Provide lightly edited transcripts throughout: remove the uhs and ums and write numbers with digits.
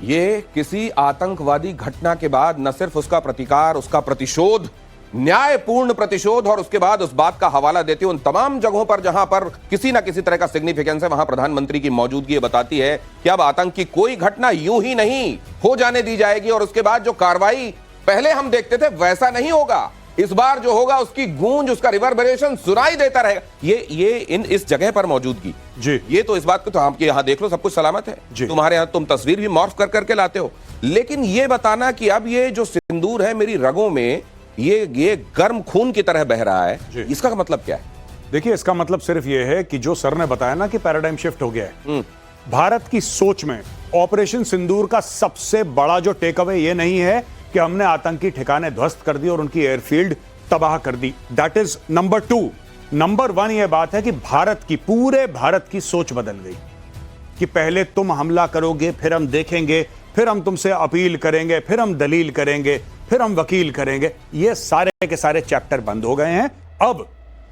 ये किसी आतंकवादी घटना के बाद न सिर्फ उसका प्रतिकार, उसका प्रतिशोध, न्यायपूर्ण प्रतिशोध, और उसके बाद उस बात का हवाला देती है उन तमाम जगहों पर जहां पर किसी ना किसी तरह का सिग्निफिकेंस है, वहां प्रधानमंत्री की मौजूदगी बताती है कि अब आतंक की कोई घटना यूं ही नहीं हो जाने दी जाएगी, और उसके बाद जो कार्रवाई पहले हम देखते थे वैसा नहीं होगा। इस बार जो होगा उसकी गूंज, उसका रिवर्बरेशन सुनाई देता रहेगा। इस जगह पर मौजूदगी जी, ये तो इस बात को तो आपके यहां देख लो, सब कुछ सलामत है। तुम्हारे यहां तुम तस्वीर भी मॉर्फ कर करके लाते हो, लेकिन ये बताना कि अब ये जो सिंदूर है मेरी रगों में ये गर्म खून की तरह बह रहा है, इसका मतलब क्या है? देखिए, इसका मतलब सिर्फ ये है कि जो सर ने बताया ना कि पैराडाइम शिफ्ट हो गया है भारत की सोच में। ऑपरेशन सिंदूर का सबसे बड़ा जो टेक अवे ये नहीं है कि हमने आतंकी ठिकाने ध्वस्त कर दी और उनकी एयरफील्ड तबाह कर दी, दैट इज नंबर 2। नंबर 1 यह बात है कि पूरे भारत की सोच बदल गई कि पहले तुम हमला करोगे, फिर हम देखेंगे, फिर हम तुमसे अपील करेंगे, फिर हम दलील करेंगे, फिर हम वकील करेंगे। ये सारे के सारे चैप्टर बंद हो गए हैं। अब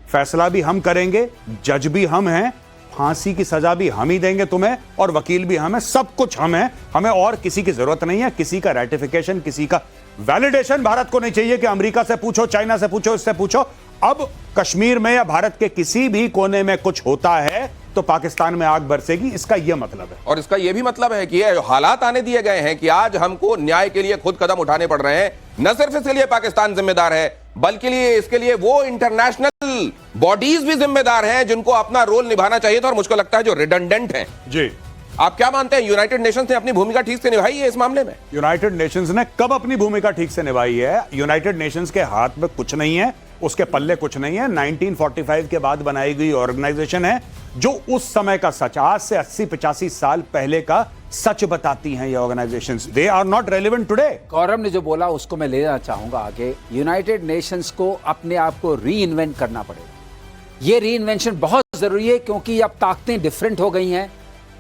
फैसला भी हम करेंगे, जज भी हम हैं, फांसी की सजा भी हम ही देंगे तुम्हें, और वकील भी हम हैं, सब कुछ हम हैं। हमें और किसी की जरूरत नहीं है, किसी का रेटिफिकेशन, किसी का वैलिडेशन भारत को नहीं चाहिए कि अमेरिका से पूछो, चाइना से पूछो, इससे पूछो। अब कश्मीर में या भारत के किसी भी कोने में कुछ होता है तो पाकिस्तान में आग बरसेगी, इसका यह मतलब है। और इसका यह भी मतलब है कि ये जो हालात आने दिए गए हैं कि आज हमको न्याय के लिए खुद कदम उठाने पड़ रहे हैं, न सिर्फ इसके लिए पाकिस्तान जिम्मेदार है, बल्कि इसके लिए वो इंटरनेशनल बॉडीज भी जिम्मेदार हैं जिनको अपना रोल निभाना चाहिए था, और मुझको लगता है जो रिडंडेंट हैं। जी, आप क्या मानते हैं, यूनाइटेड नेशंस ने अपनी भूमिका ठीक से निभाई है इस मामले में? यूनाइटेड नेशंस ने कब अपनी भूमिका ठीक से निभाई है? यूनाइटेड नेशंस के हाथ में कुछ नहीं है, उसके पल्ले कुछ नहीं है। 1945 के बाद बनाई गई ऑर्गेनाइजेशन है जो उस समय का सच, आज से 80-85 साल पहले का सच बताती हैं ये organisations. They are not relevant today. Gaurav ने जो बोला उसको मैं लेना चाहूंगा आगे। यूनाइटेड नेशंस को अपने आप को री इन्वेंट करना पड़ेगा। ये री इन्वेंशन बहुत जरूरी है क्योंकि अब ताकतें डिफरेंट हो गई हैं,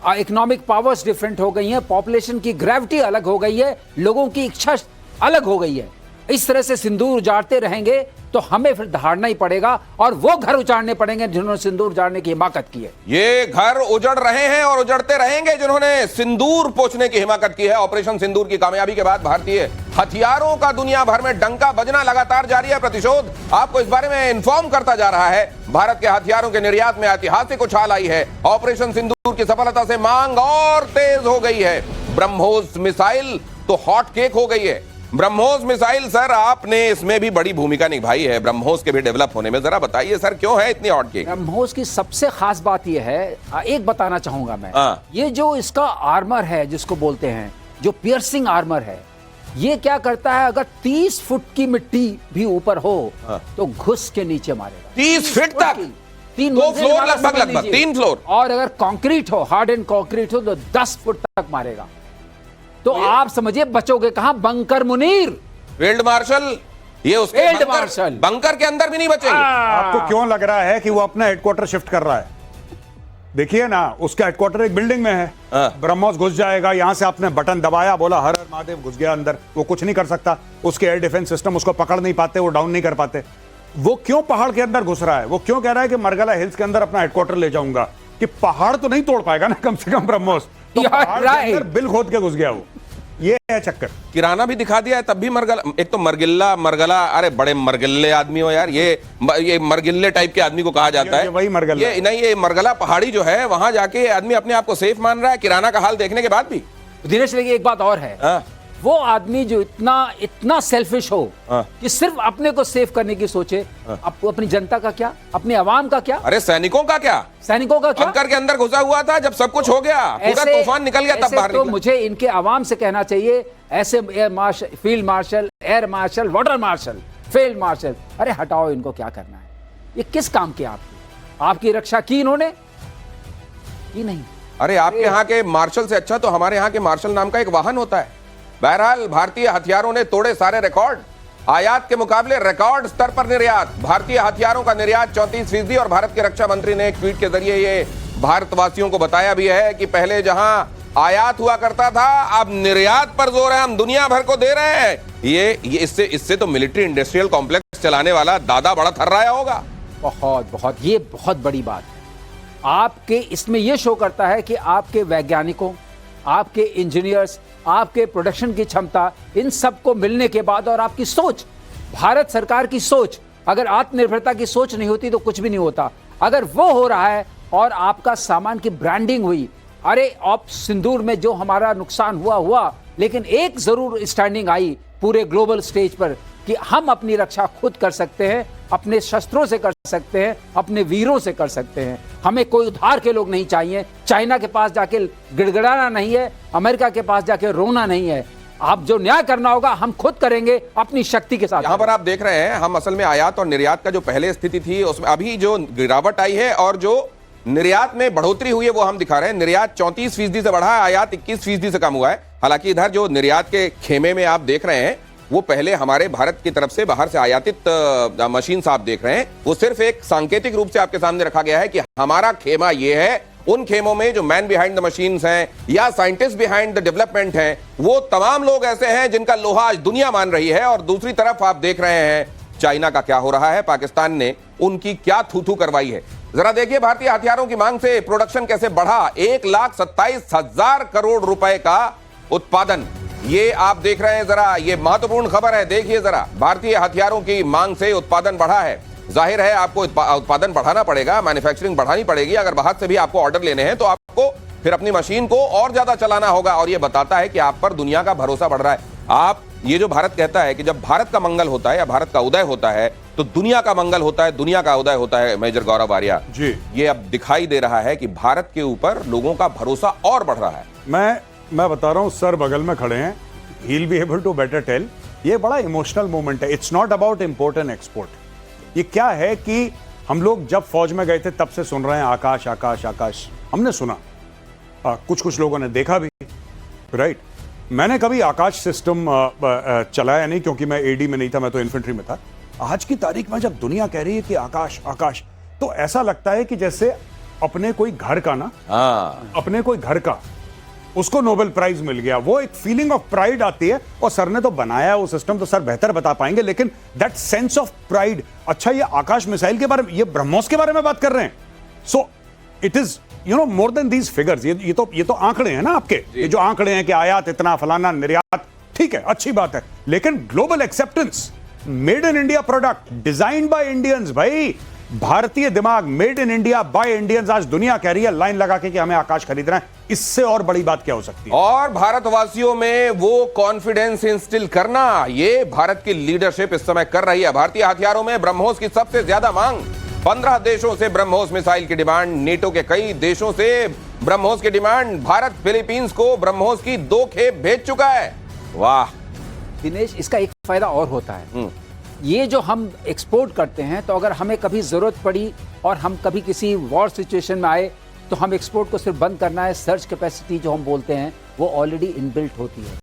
इकोनॉमिक पावर्स डिफरेंट हो गई हैं, पॉपुलेशन की ग्रेविटी अलग हो गई है, लोगों की इच्छा अलग हो गई है। इस तरह से सिंदूर उजाड़ते रहेंगे तो हमें फिर दहाड़ना ही पड़ेगा, और वो घर उजाड़ने पड़ेंगे जिन्होंने सिंदूर उजाड़ने की हिमाकत की है। ये घर उजड़ रहे हैं और उजड़ते रहेंगे जिन्होंने सिंदूर पोंछने की हिमाकत की है। ऑपरेशन सिंदूर की कामयाबी के बाद भारतीय हथियारों का दुनिया भर में डंका बजना लगातार जारी है। प्रतिशोध आपको इस बारे में इन्फॉर्म करता जा रहा है। भारत के हथियारों के निर्यात में ऐतिहासिक उछाल आई है। ऑपरेशन सिंदूर की सफलता से मांग और तेज हो गई है। ब्रह्मोस मिसाइल तो हॉट केक हो गई है। ब्रह्मोस मिसाइल, सर आपने इसमें भी बड़ी भूमिका निभाई है ब्रह्मोस के भी डेवलप होने में, जरा बताइए सर क्यों है इतनी हॉट केक? ब्रह्मोस की सबसे खास बात यह है, एक बताना चाहूंगा मैं, ये जो इसका आर्मर है जिसको बोलते हैं, जो पियर्सिंग आर्मर है, ये क्या करता है, अगर 30 फुट की मिट्टी भी ऊपर हो तो घुस के नीचे मारेगा। 30 फीट तक? 2 फ्लोर लगभग 3 फ्लोर। और अगर कंक्रीट हो, हार्ड एंड कंक्रीट हो, तो 10 फुट तक मारेगा। तो आप समझिए बचोगे कहां? बंकर मुनीर, फील्ड मार्शल, ये उसके फील्ड मार्शल बंकर के अंदर भी नहीं बचेंगे। आपको क्यों लग रहा है कि वो अपना हेडक्वार्टर शिफ्ट कर रहा है? देखिए ना, उसका हेडक्वार्टर एक बिल्डिंग में है। ब्रह्मोस घुस जाएगा, यहां से आपने बटन दबाया, बोला हर हर महादेव, घुस गया अंदर। वो कुछ नहीं कर सकता, उसके एयर डिफेंस सिस्टम उसको पकड़ नहीं पाते, वो डाउन नहीं कर पाते। वो क्यों पहाड़ के अंदर घुस रहा है? वो क्यों कह रहा है कि मरगला हिल्स के अंदर अपना हेडक्वार्टर ले जाऊंगा? कि पहाड़ तो नहीं तोड़ पाएगा ना कम से कम ब्रह्मोस, तो पहाड़ के अंदर बिल खोद के घुस गया वो। ये है चक्कर। किराना भी दिखा दिया है तब भी मरगला, एक तो मरगला, अरे बड़े मरगिल्ले आदमी हो यार, ये मरगिल्ले टाइप के आदमी को कहा जाता है। वही मरगला, ये नहीं, ये मरगला पहाड़ी जो है वहां जाके आदमी अपने आप को सेफ मान रहा है किराना का हाल देखने के बाद भी। दिनेश, लेकिन एक बात और है, वो आदमी जो इतना सेल्फिश हो कि सिर्फ अपने को सेव करने की सोचे, अपनी जनता का क्या, अपनी आवाम का क्या, अरे सैनिकों का क्या, बंकर के अंदर घुसा हुआ था जब सब कुछ हो गया, पूरा तूफान निकल गया तब बाहर तो मुझे इनके आवाम से कहना चाहिए, ऐसे air marshal, field marshal, air marshal, water marshal, field marshal, अरे हटाओ इनको, क्या करना है? ये किस काम के? आपकी रक्षा की इन्होंने की नहीं? अरे आपके यहाँ के मार्शल से अच्छा तो हमारे यहाँ के मार्शल नाम का एक वाहन होता है। बहरहाल भारतीय हथियारों ने तोड़े सारे रिकॉर्ड। आयात के मुकाबले रिकॉर्ड स्तर पर निर्यात। भारतीय हथियारों का निर्यात 34%। और भारत के रक्षा मंत्री ने एक ट्वीट के जरिए ये भारतवासियों को बताया भी है कि पहले जहां आयात हुआ करता था, अब निर्यात पर जोर है, हम दुनिया भर को दे रहे हैं। ये इससे तो मिलिट्री इंडस्ट्रियल कॉम्प्लेक्स चलाने वाला दादा बड़ा थर्राया होगा। बहुत ये बहुत बड़ी बात है। आपके इसमें यह शो करता है कि आपके वैज्ञानिकों, आपके इंजीनियर्स, आपके प्रोडक्शन की क्षमता, इन सबको मिलने के बाद और आपकी सोच, भारत सरकार की सोच, अगर आत्मनिर्भरता की सोच नहीं होती तो कुछ भी नहीं होता। अगर वो हो रहा है और आपका सामान की ब्रांडिंग हुई, अरे आप सिंदूर में जो हमारा नुकसान हुआ, लेकिन एक जरूर स्टैंडिंग आई पूरे ग्लोबल स्टेज पर कि हम अपनी रक्षा खुद कर सकते हैं, अपने शस्त्रों से कर सकते हैं, अपने वीरों से कर सकते हैं। हमें कोई उधार के लोग नहीं चाहिए, चाइना के पास जाके गिड़गिड़ाना नहीं है, अमेरिका के पास जाके रोना नहीं है। आप जो न्याय करना होगा हम खुद करेंगे अपनी शक्ति के साथ। यहां पर आप देख रहे हैं हम असल में आयात और निर्यात का जो पहले स्थिति थी उसमें अभी जो गिरावट आई है और जो निर्यात में बढ़ोतरी हुई है वो हम दिखा रहे हैं। निर्यात 34% से बढ़ा है, आयात 21% से कम हुआ है। हालांकि इधर जो निर्यात के खेमे में आप देख रहे हैं वो पहले हमारे भारत की तरफ से बाहर से आयातित मशीन आप देख रहे हैं, वो सिर्फ एक सांकेतिक रूप से आपके सामने रखा गया है कि हमारा खेमा ये है। उन खेमों में जो मैन बिहाइंड द मशीन्स हैं या साइंटिस्ट बिहाइंड द डेवलपमेंट हैं, वो तमाम लोग ऐसे हैं जिनका लोहा आज दुनिया मान रही है। और दूसरी तरफ आप देख रहे हैं चाइना का क्या हो रहा है, पाकिस्तान ने उनकी क्या थू करवाई है। जरा देखिए भारतीय हथियारों की मांग से प्रोडक्शन कैसे बढ़ा, 1,27,000 करोड़ रुपए का उत्पादन, ये आप देख रहे हैं। जरा ये महत्वपूर्ण खबर है, देखिए जरा, भारतीय हथियारों की मांग से उत्पादन बढ़ा है। जाहिर है आपको उत्पादन बढ़ाना पड़ेगा, मैन्युफैक्चरिंग बढ़ानी पड़ेगी। अगर बाहर से भी आपको ऑर्डर लेने हैं तो आपको फिर अपनी मशीन को और ज्यादा चलाना होगा। और ये बताता है कि आप पर दुनिया का भरोसा बढ़ रहा है। आप ये जो भारत कहता है कि जब भारत का मंगल होता है या भारत का उदय होता है तो दुनिया का मंगल होता है, दुनिया का उदय होता है। मेजर गौरव आर्या जी, ये अब दिखाई दे रहा है कि भारत के ऊपर लोगों का भरोसा और बढ़ रहा है। मैं बता रहा हूं, सर बगल में खड़े हैं, he'll be able to better tell। ये बड़ा इमोशनल मोमेंट है। It's not about import and export. ये क्या है कि हम लोग जब फौज में गए थे तब से सुन रहे हैं आकाश आकाश आकाश, हमने सुना, कुछ लोगों ने देखा भी, राइट। मैंने कभी आकाश सिस्टम चलाया नहीं क्योंकि मैं एडी में नहीं था, मैं तो इन्फेंट्री में था। आज की तारीख में जब दुनिया कह रही है कि आकाश आकाश, तो ऐसा लगता है कि जैसे अपने कोई घर का ना, अपने कोई घर का उसको नोबेल प्राइज मिल गया। वो एक फीलिंग ऑफ प्राइड आती है। और सर ने तो बनाया वो सिस्टम, तो सर बेहतर बता पाएंगे, लेकिन दैट सेंस ऑफ प्राइड। अच्छा, ये आकाश मिसाइल के बारे में, ये ब्रह्मोस के बारे में बात कर रहे हैं। So it is more than these figures. ये तो आंकड़े हैं ना आपके, ये जो आंकड़े हैं कि आयात इतना, फलाना, निर्यात, ठीक है, अच्छी बात है, लेकिन global acceptance, made in India product, design by Indians. भाई भारतीय दिमाग, made in India by Indians. आज दुनिया कह रही है लाइन लगा के कि हमें आकाश खरीदना है। इससे और बड़ी बात क्या हो सकती है? और भारतवासियों में वो कॉन्फिडेंस इंस्टिल करना, ये भारत की लीडरशिप इस समय कर रही है। भारतीय हथियारों में ब्रह्मोस की सबसे ज्यादा मांग, 15 देशों से ब्रह्मोस मिसाइल की डिमांड, नेटो के कई देशों से ब्रह्मोस की डिमांड। भारत फिलीपींस को ब्रह्मोस की 2 खेप भेज चुका है। वाह दिनेश, इसका एक फायदा और होता है, ये जो हम एक्सपोर्ट करते हैं, तो अगर हमें कभी जरूरत पड़ी और हम कभी किसी वॉर सिचुएशन में आए तो हम एक्सपोर्ट को सिर्फ बंद करना है, सर्च कैपेसिटी जो हम बोलते हैं वो ऑलरेडी इनबिल्ट होती है।